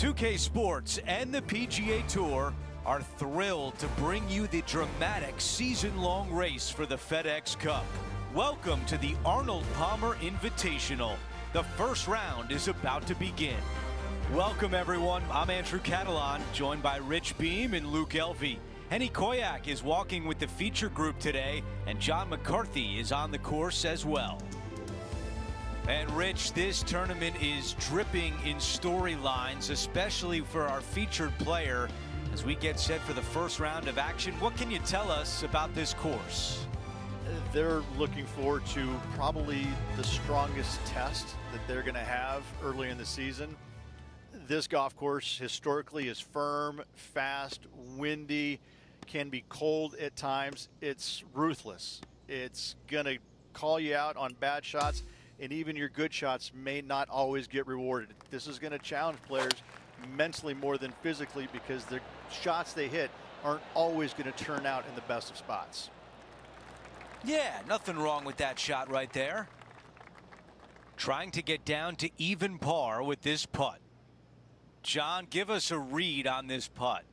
2K Sports and the PGA Tour are thrilled to bring you the dramatic season-long race for the FedEx Cup. Welcome to the Arnold Palmer Invitational. The first round is about to begin. Welcome everyone, I'm Andrew Catalan, joined by Rich Beam and Luke Elvey. Henny Koyak is walking with the feature group today, and John McCarthy is on the course as well. And Rich, this tournament is dripping in storylines, especially for our featured player. As we get set for the first round of action, what can you tell us about this course? They're looking forward to probably the strongest test that they're going to have early in the season. This golf course historically is firm, fast, windy, can be cold at times. It's ruthless. It's going to call you out on bad shots, and even your good shots may not always get rewarded. This is going to challenge players mentally more than physically, because the shots they hit aren't always going to turn out in the best of spots. Yeah, nothing wrong with that shot right there. Trying to get down to even par with this putt. John, give us a read on this putt.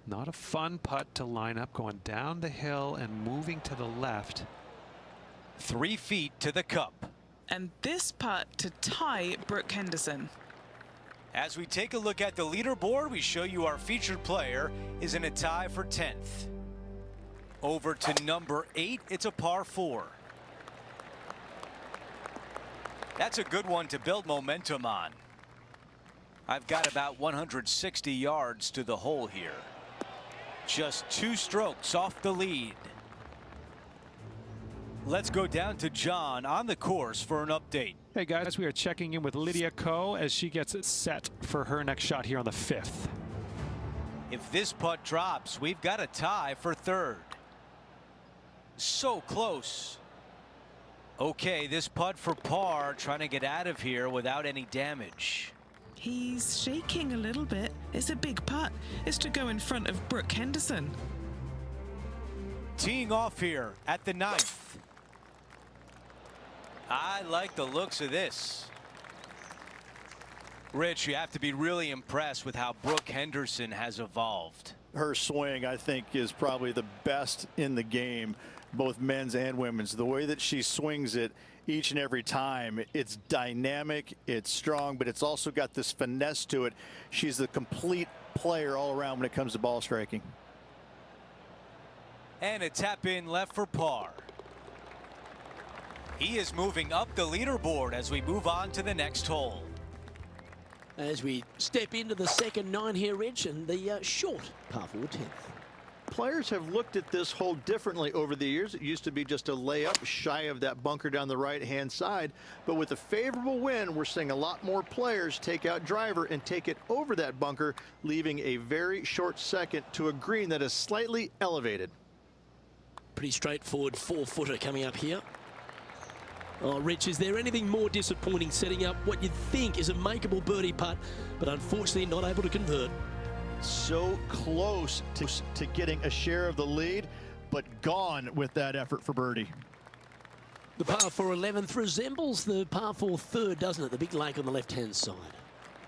Not a fun putt to line up, going down the hill and moving to the left. 3 feet to the cup. And this putt to tie Brooke Henderson. As we take a look at the leaderboard, we show you our featured player is in a tie for 10th. Over to number 8, it's a par 4. That's a good one to build momentum on. I've got about 160 yards to the hole here. Just 2 strokes off the lead. Let's go down to John on the course for an update. Hey guys, we are checking in with Lydia Ko as she gets it set for her next shot here on the 5th. If this putt drops, we've got a tie for 3rd. So close. Okay, this putt for par, trying to get out of here without any damage. He's shaking a little bit. It's a big putt. It's to go in front of Brooke Henderson. Teeing off here at the 9th. I like the looks of this. Rich, you have to be really impressed with how Brooke Henderson has evolved. Her swing, I think, is probably the best in the game, both men's and women's. The way that she swings it each and every time, it's dynamic, it's strong, but it's also got this finesse to it. She's the complete player all around when it comes to ball striking. And a tap in left for par. He is moving up the leaderboard as we move on to the next hole. As we step into the second 9 here, Rich, and the short par 4 10th. Players have looked at this hole differently over the years. It used to be just a layup shy of that bunker down the right-hand side. But with a favorable wind, we're seeing a lot more players take out driver and take it over that bunker, leaving a very short second to a green that is slightly elevated. Pretty straightforward 4-footer coming up here. Oh, Rich, is there anything more disappointing setting up what you'd think is a makeable birdie putt, but unfortunately not able to convert? So close to getting a share of the lead, but gone with that effort for birdie. The par 4 11th resembles the par 4 3rd, doesn't it? The big lake on the left-hand side.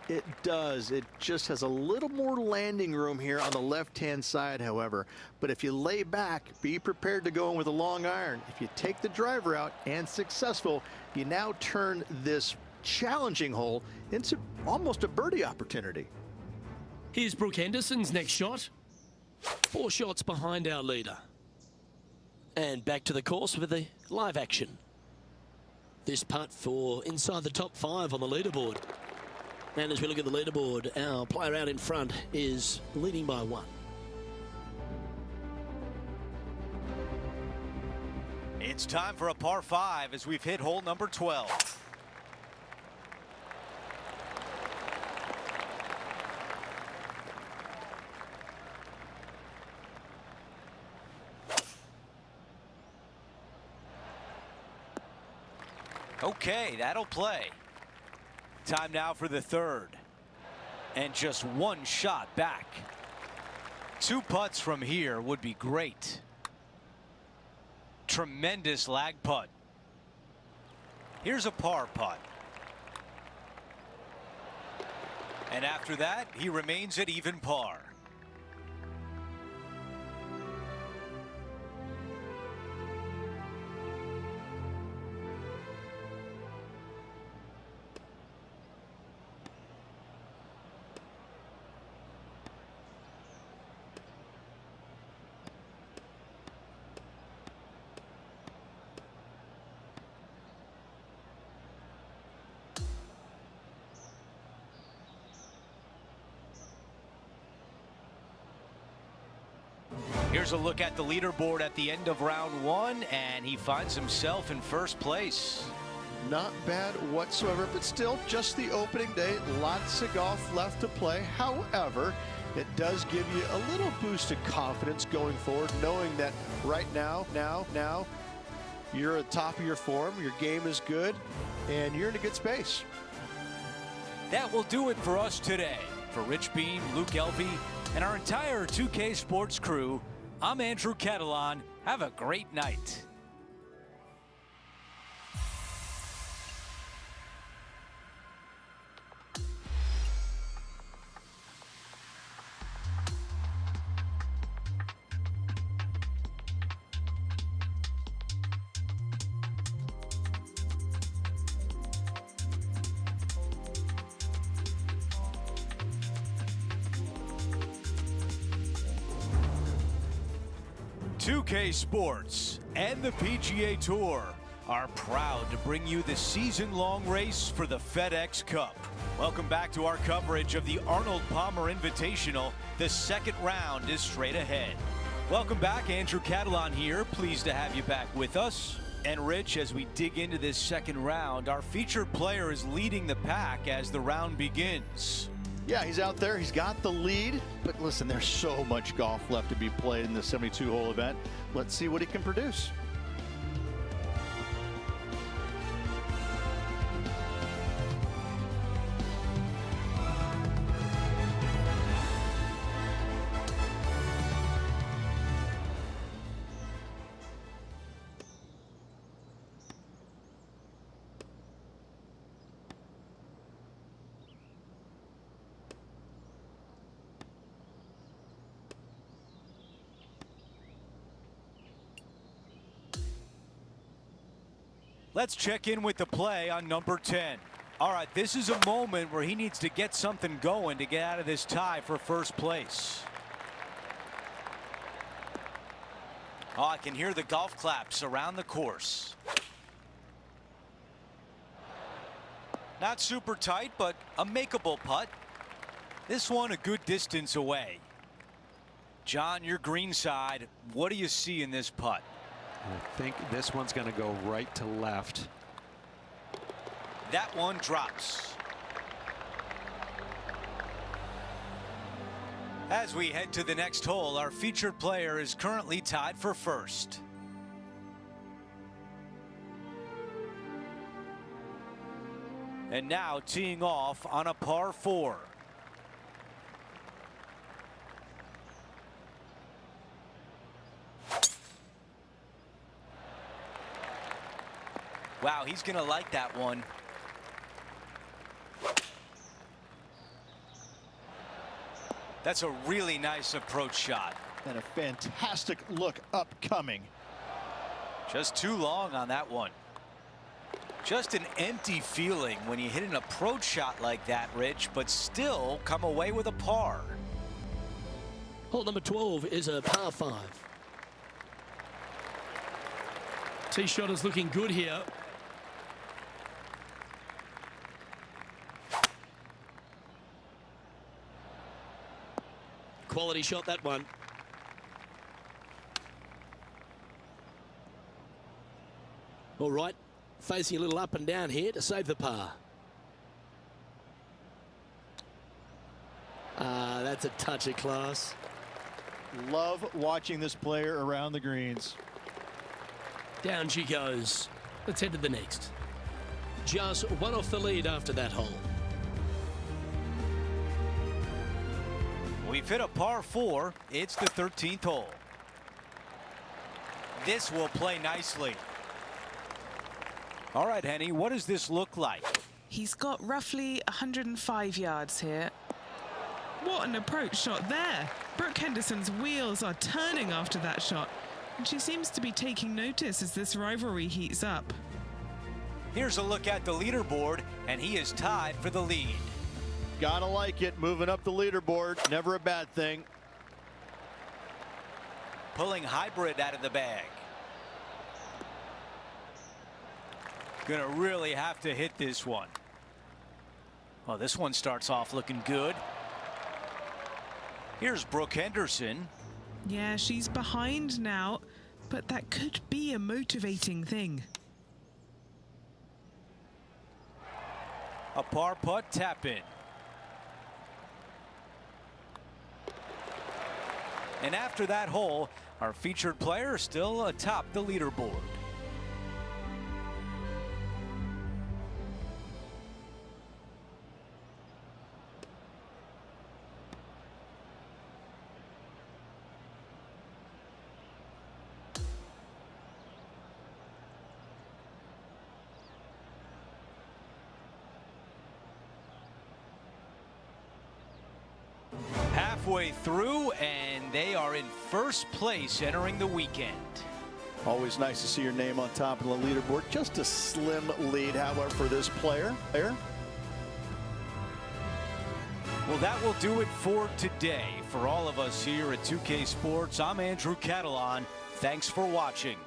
It does. It just has a little more landing room here on the left-hand side, however. But if you lay back, be prepared to go in with a long iron. If you take the driver out and successful, you now turn this challenging hole into almost a birdie opportunity. Here's Brooke Henderson's next shot. 4 shots behind our leader. And back to the course with the live action. This putt for inside the top 5 on the leaderboard. And as we look at the leaderboard, our player out in front is leading by 1. It's time for a par 5 as we've hit hole number 12. Okay, that'll play. Time now for the 3rd. And just 1 shot back. 2 putts from here would be great. Tremendous lag putt. Here's a par putt. And after that, he remains at even par. Here's a look at the leaderboard at the end of round one, and he finds himself in first place. Not bad whatsoever, but still just the opening day. Lots of golf left to play. However, it does give you a little boost of confidence going forward, knowing that right now, you're at the top of your form, your game is good, and you're in a good space. That will do it for us today. For Rich Beam, Luke Elvey, and our entire 2K Sports crew, I'm Andrew Catalan. Have a great night. .2K Sports and the PGA Tour are proud to bring you the season-long race for the FedEx Cup. Welcome back to our coverage of the Arnold Palmer Invitational. The second round is straight ahead. Welcome back, Andrew Catalan here. Pleased to have you back with us. And Rich, as we dig into this second round, our featured player is leading the pack as the round begins. Yeah, he's out there. He's got the lead. But listen, there's so much golf left to be played in this 72-hole event. Let's see what he can produce. Let's check in with the play on number 10. All right, this is a moment where he needs to get something going to get out of this tie for first place. Oh, I can hear the golf claps around the course. Not super tight, but a makeable putt. This one a good distance away. John, your green side, what do you see in this putt? I think this one's going to go right to left. That one drops. As we head to the next hole, our featured player is currently tied for first. And now teeing off on a par 4. Wow, he's going to like that one. That's a really nice approach shot. And a fantastic look upcoming. Just too long on that one. Just an empty feeling when you hit an approach shot like that, Rich, but still come away with a par. Hole number 12 is a par 5. Tee shot is looking good here. Quality shot, that one. All right, facing a little up and down here to save the par. That's a touch of class. Love watching this player around the greens. Down she goes. Let's head to the next. Just one off the lead after that hole. We've hit a par 4. It's the 13th hole. This will play nicely. All right, Henny, what does this look like? He's got roughly 105 yards here. What an approach shot there. Brooke Henderson's wheels are turning after that shot, and she seems to be taking notice as this rivalry heats up. Here's a look at the leaderboard, and he is tied for the lead. Gotta like it, moving up the leaderboard, never a bad thing. Pulling hybrid out of the bag. Gonna really have to hit this one. Well, this one starts off looking good. Here's Brooke Henderson. Yeah, she's behind now, but that could be a motivating thing. A par putt tap in. And after that hole, our featured player still atop the leaderboard. Halfway through, and they are in first place entering the weekend. Always nice to see your name on top of the leaderboard. Just a slim lead, however, for this player. Well, that will do it for today. For all of us here at 2K Sports, I'm Andrew Catalan. Thanks for watching.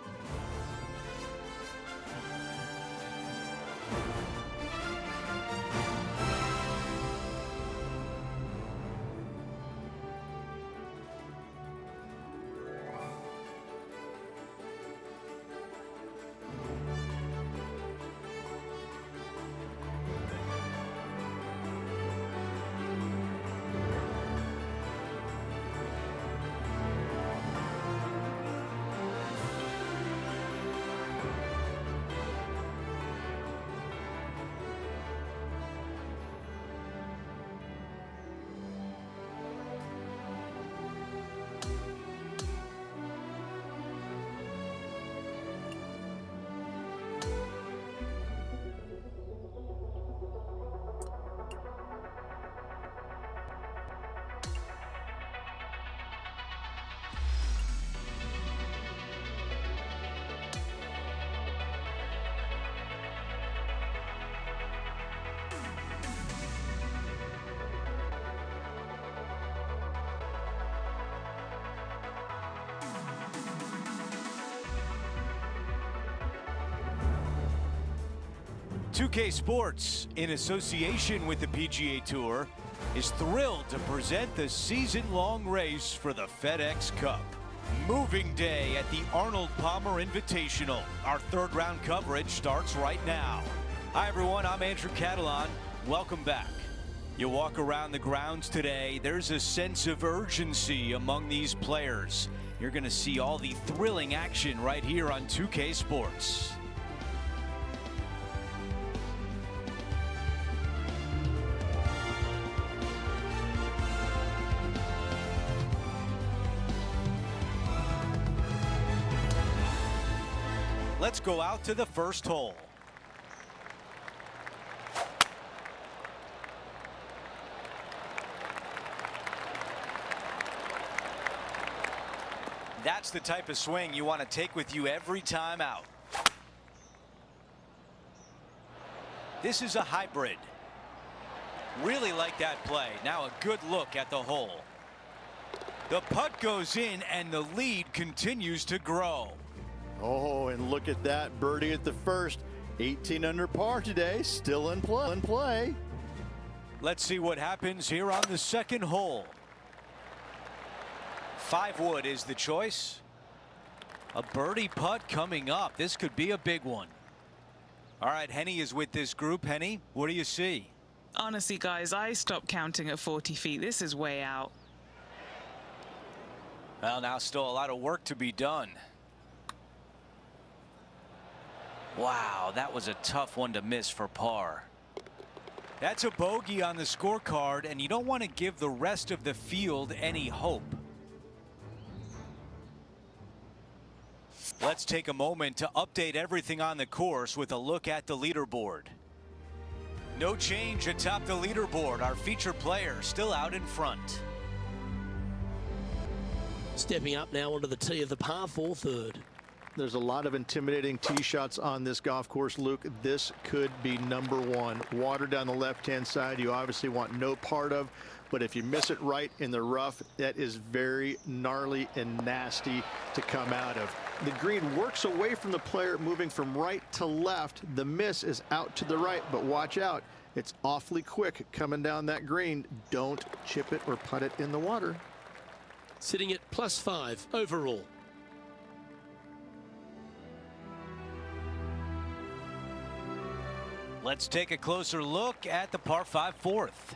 .2K Sports, in association with the PGA Tour, is thrilled to present the season-long race for the FedEx Cup. Moving day at the Arnold Palmer Invitational. Our third-round coverage starts right now. Hi, everyone. I'm Andrew Catalan. Welcome back. You walk around the grounds today, there's a sense of urgency among these players. You're going to see all the thrilling action right here on 2K Sports. Let's go out to the first hole. That's the type of swing you want to take with you every time out. This is a hybrid. Really like that play. Now a good look at the hole. The putt goes in and the lead continues to grow. Oh, and look at that birdie at the first. 18 under par today, still in play. Let's see what happens here on the second hole. 5 wood is the choice. A birdie putt coming up. This could be a big one. All right, Henny is with this group. Henny, what do you see? Honestly, guys, I stopped counting at 40 feet. This is way out. Well, now still a lot of work to be done. Wow, that was a tough one to miss for par. That's a bogey on the scorecard, and you don't want to give the rest of the field any hope. Let's take a moment to update everything on the course with a look at the leaderboard. No change atop the leaderboard. Our featured player still out in front. Stepping up now onto the tee of the par 4 third. There's a lot of intimidating tee shots on this golf course, Luke. This could be number one. Water down the left-hand side, you obviously want no part of, but if you miss it right in the rough, that is very gnarly and nasty to come out of. The green works away from the player, moving from right to left. The miss is out to the right, but watch out. It's awfully quick coming down that green. Don't chip it or putt it in the water. Sitting at +5 overall. Let's take a closer look at the par 5 fourth.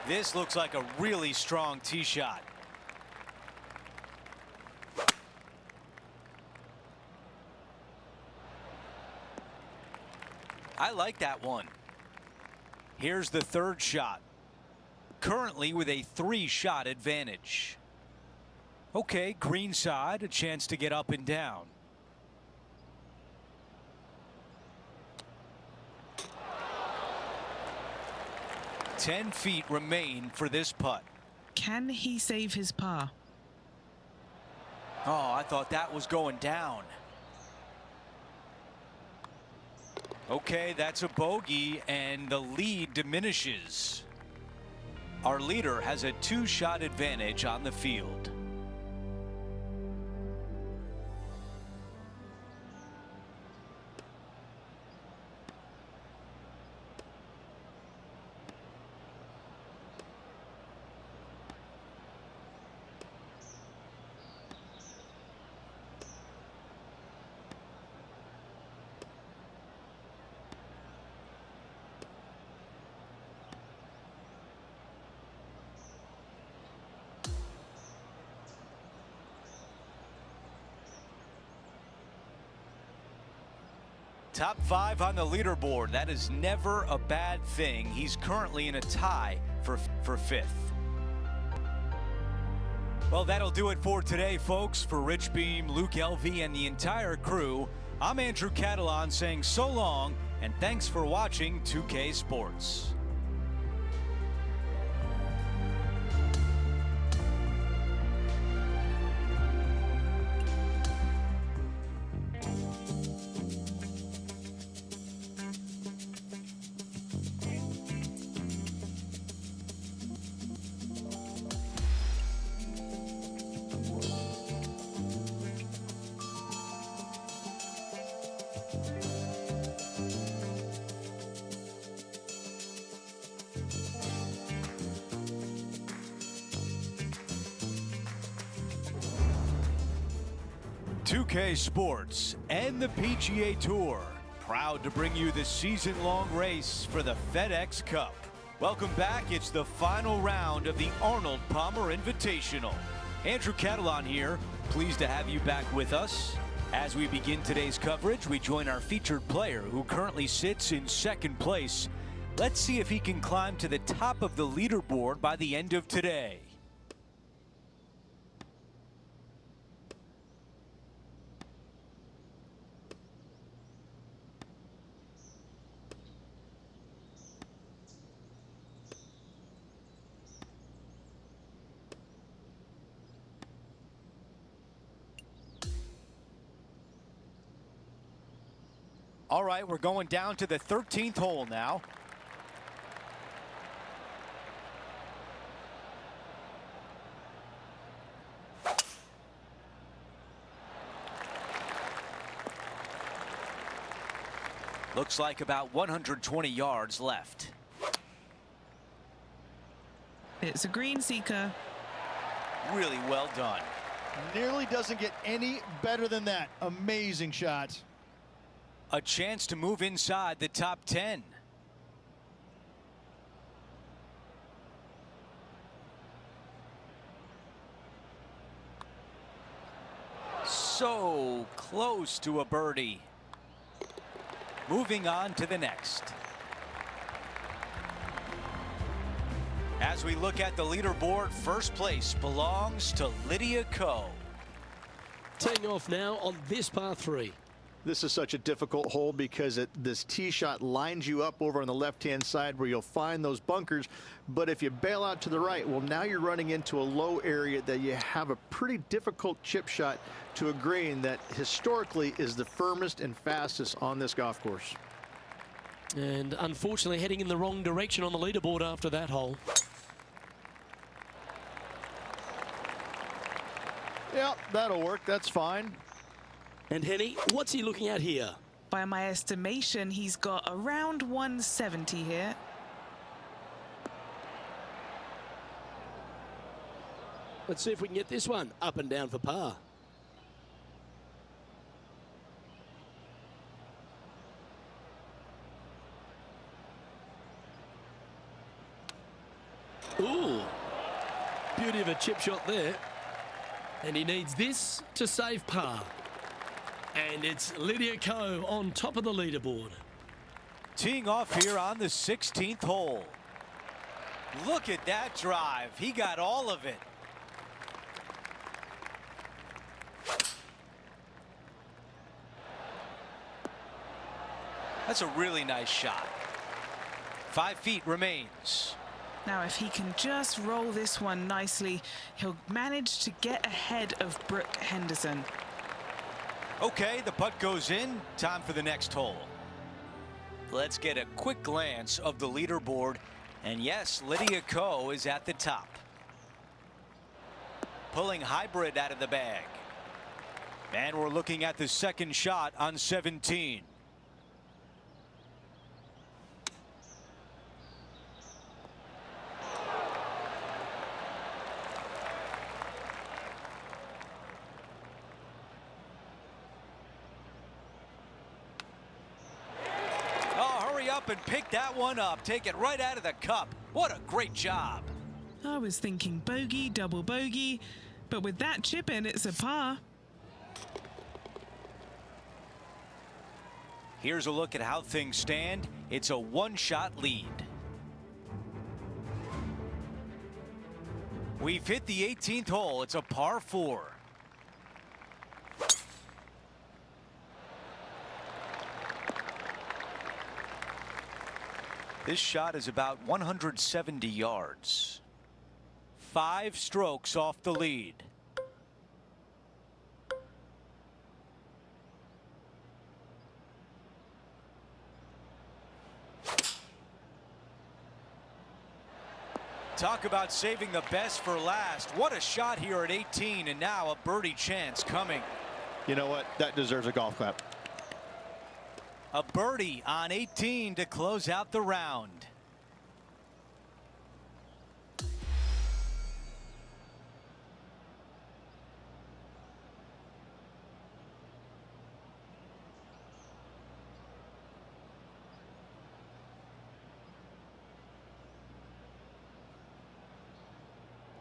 This looks like a really strong tee shot. I like that one. Here's the third shot. Currently with a 3-shot advantage. Okay, green side, a chance to get up and down. Ten feet remain for this putt. Can he save his par? Oh, I thought that was going down. Okay, that's a bogey, and the lead diminishes. Our leader has a 2-shot advantage on the field. Top 5 on the leaderboard. That is never a bad thing. He's currently in a tie for 5th. Well, that'll do it for today, folks. For Rich Beam, Luke Elvey, and the entire crew, I'm Andrew Catalan saying so long, and thanks for watching 2K Sports. .2K Sports and the PGA Tour, proud to bring you the season-long race for the FedEx Cup. Welcome back. It's the final round of the Arnold Palmer Invitational. Andrew Catalan here, pleased to have you back with us. As we begin today's coverage, we join our featured player who currently sits in 2nd place. Let's see if he can climb to the top of the leaderboard by the end of today. All right, we're going down to the 13th hole now. Looks like about 120 yards left. It's a green seeker. Really well done. Nearly doesn't get any better than that. Amazing shot. A chance to move inside the top 10. So close to a birdie. Moving on to the next. As we look at the leaderboard, first place belongs to Lydia Ko. Teeing off now on this par 3. This is such a difficult hole because this tee shot lines you up over on the left-hand side where you'll find those bunkers. But if you bail out to the right, well, now you're running into a low area that you have a pretty difficult chip shot to a green that historically is the firmest and fastest on this golf course. And unfortunately heading in the wrong direction on the leaderboard after that hole. Yeah, that'll work. That's fine. And Henny, what's he looking at here? By my estimation, he's got around 170 here. Let's see if we can get this one up and down for par. Ooh, beauty of a chip shot there. And he needs this to save par. And it's Lydia Ko on top of the leaderboard. Teeing off here on the 16th hole. Look at that drive. He got all of it. That's a really nice shot. 5 feet remains. Now, if he can just roll this one nicely, he'll manage to get ahead of Brooke Henderson. Okay, the putt goes in. Time for the next hole. Let's get a quick glance of the leaderboard. And yes, Lydia Ko is at the top. Pulling hybrid out of the bag. And we're looking at the second shot on 17. And pick that one up. Take it right out of the cup. What a great job. I was thinking bogey, double bogey, but with that chip in, it's a par. Here's a look at how things stand. It's a one-shot lead. We've hit the 18th hole. It's a par 4. This shot is about 170 yards. 5 strokes off the lead. Talk about saving the best for last. What a shot here at 18, and now a birdie chance coming. You know what? That deserves a golf clap. A birdie on 18 to close out the round.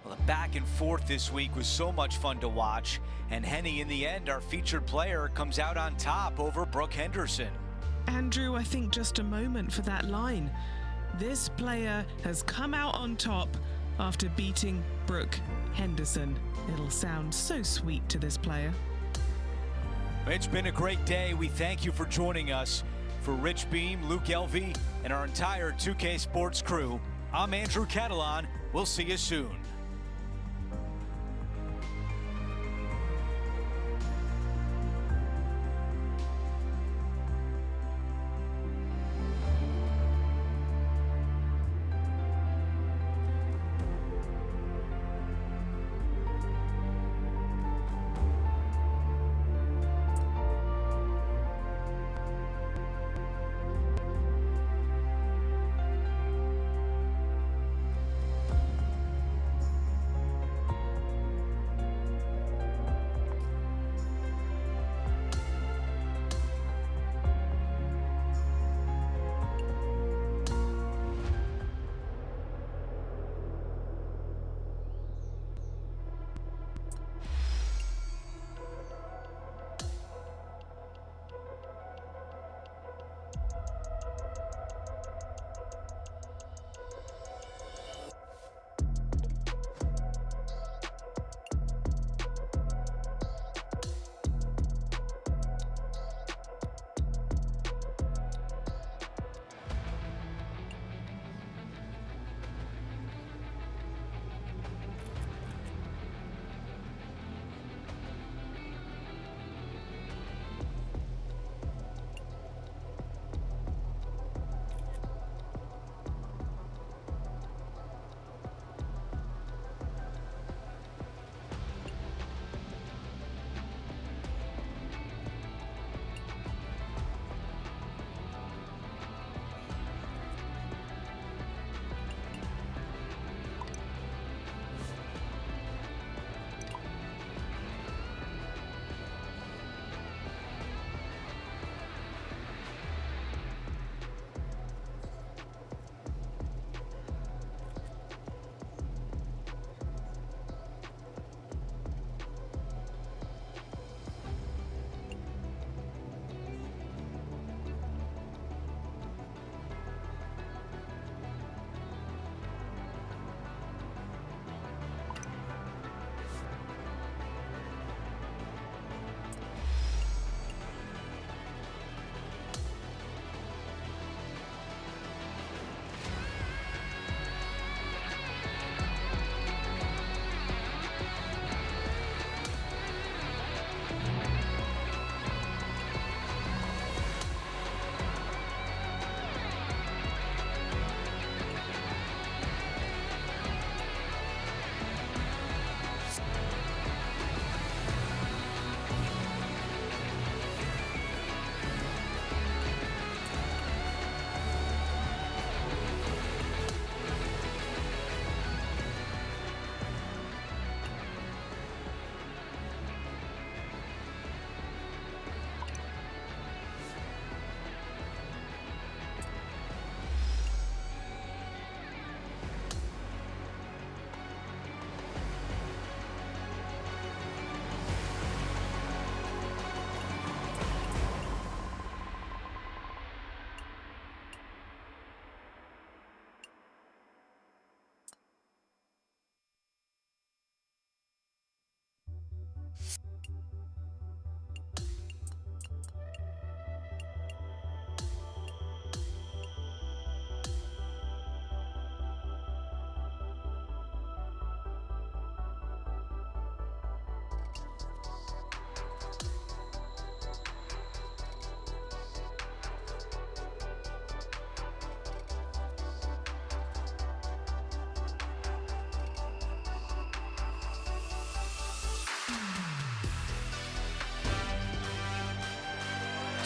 Well, the back and forth this week was so much fun to watch. And Henny, in the end, our featured player, comes out on top over Brooke Henderson. Andrew, I think just a moment for that line. This player has come out on top after beating Brooke Henderson. It'll sound so sweet to this player. It's been a great day. We thank you for joining us. For Rich Beam, Luke Elvey, and our entire 2K Sports crew, I'm Andrew Catalan. We'll see you soon.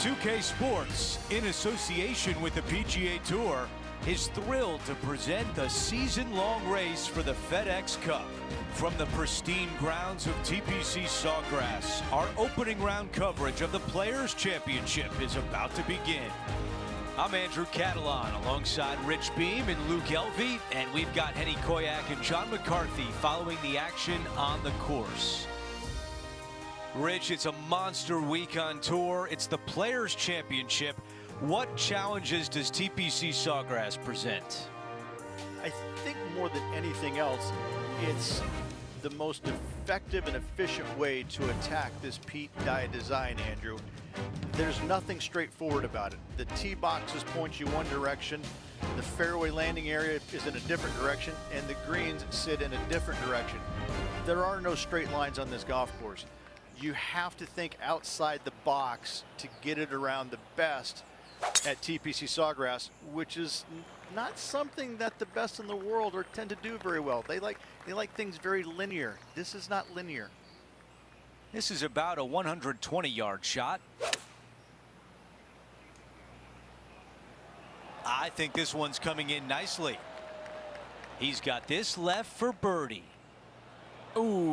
2K Sports, in association with the PGA Tour, is thrilled to present the season-long race for the FedEx Cup. From the pristine grounds of TPC Sawgrass, our opening round coverage of the Players' Championship is about to begin. I'm Andrew Catalan alongside Rich Beam and Luke Elvey, and we've got Henny Koyak and John McCarthy following the action on the course. Rich, it's a monster week on tour. It's the Players' Championship. What challenges does TPC Sawgrass present? I think more than anything else, it's the most effective and efficient way to attack this Pete Dye design, Andrew. There's nothing straightforward about it. The tee boxes point you one direction, the fairway landing area is in a different direction, and the greens sit in a different direction. There are no straight lines on this golf course. You have to think outside the box to get it around the best at TPC Sawgrass, which is not something that the best in the world tend to do very well. They like things very linear. This is not linear. This is about a 120-yard shot. I think this one's coming in nicely. He's got this left for birdie. Ooh.